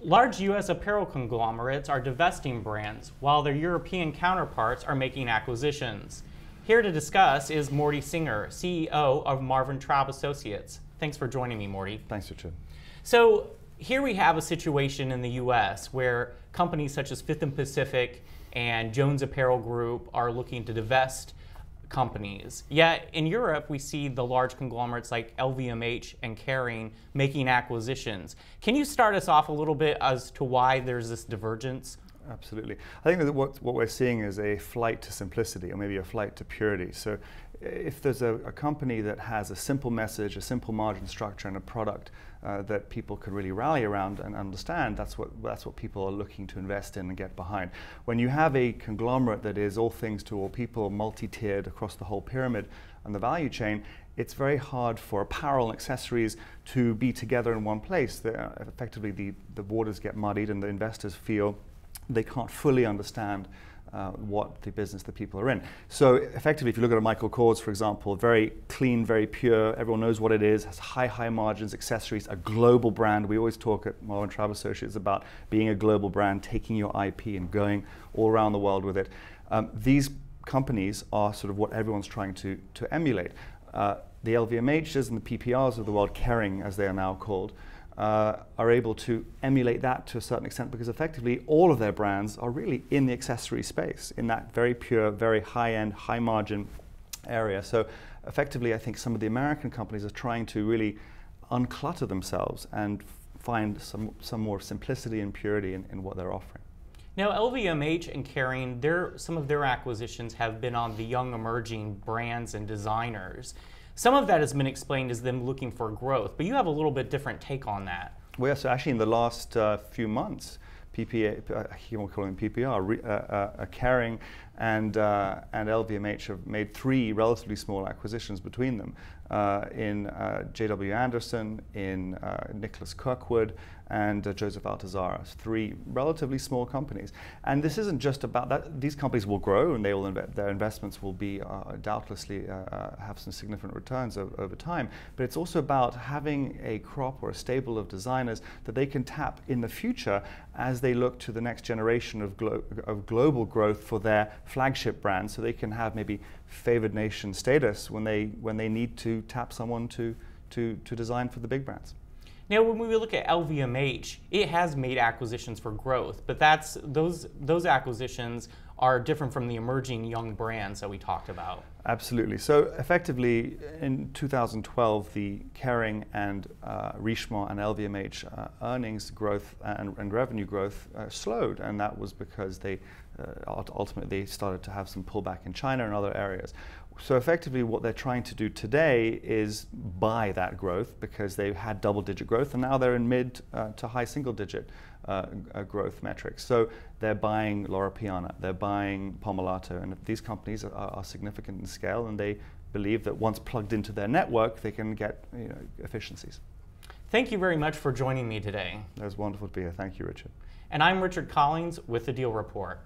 Large U.S. apparel conglomerates are divesting brands, while their European counterparts are making acquisitions. Here to discuss is Morty Singer, CEO of Marvin Traub Associates. Thanks for joining me, Morty. Thanks, Richard. So here we have a situation in the U.S. where companies such as Fifth and Pacific and Jones Apparel Group are looking to divest companies. Yet in Europe, we see the large conglomerates like LVMH and Kering making acquisitions. Can you start us off a little bit as to why there's this divergence? Absolutely. I think that what we're seeing is a flight to simplicity, or maybe a flight to purity. So if there's a company that has a simple message, a simple margin structure, and a product that people could really rally around and understand, that's what people are looking to invest in and get behind. When you have a conglomerate that is all things to all people, multi-tiered across the whole pyramid and the value chain, it's very hard for apparel and accessories to be together in one place. Effectively, the waters get muddied and the investors feel they can't fully understand what the business that people are in. So effectively, if you look at a Michael Kors, for example, very clean, very pure, everyone knows what it is, has high margins, accessories, a global brand. We always talk at Marvin Traub Associates about being a global brand, taking your IP and going all around the world with it. These companies are sort of what everyone's trying to emulate. The LVMHs and the PPRs of the world, Kering as they are now called, are able to emulate that to a certain extent because effectively all of their brands are really in the accessory space, in that very pure, very high-end, high-margin area. So effectively, I think some of the American companies are trying to really unclutter themselves and find some more simplicity and purity in what they're offering. Now, LVMH and Kering, some of their acquisitions have been on the young emerging brands and designers. Some of that has been explained as them looking for growth, but you have a little bit different take on that. Well, yeah, so actually in the last few months, PPA, I won't call them PPR, Kering and LVMH have made 3 relatively small acquisitions between them in J.W. Anderson, in Nicholas Kirkwood, and Joseph Altuzarra. 3 relatively small companies. And this isn't just about that. These companies will grow and their investments will be doubtlessly have some significant returns over time. But it's also about having a crop or a stable of designers that they can tap in the future as they look to the next generation of global growth for their flagship brands, so they can have maybe favored nation status when they need to tap someone to design for the big brands. Now, when we look at LVMH, it has made acquisitions for growth, but those acquisitions are different from the emerging young brands that we talked about. Absolutely. So effectively, in 2012, the Kering and Richemont and LVMH earnings growth and revenue growth slowed, and that was because they ultimately started to have some pullback in China and other areas. So effectively what they're trying to do today is buy that growth because they had double-digit growth and now they're in mid to high single-digit growth metrics. So they're buying Loro Piana, they're buying Pomellato, and these companies are significant in scale and they believe that once plugged into their network they can get efficiencies. Thank you very much for joining me today. It was wonderful to be here. Thank you, Richard. And I'm Richard Collins with The Deal Report.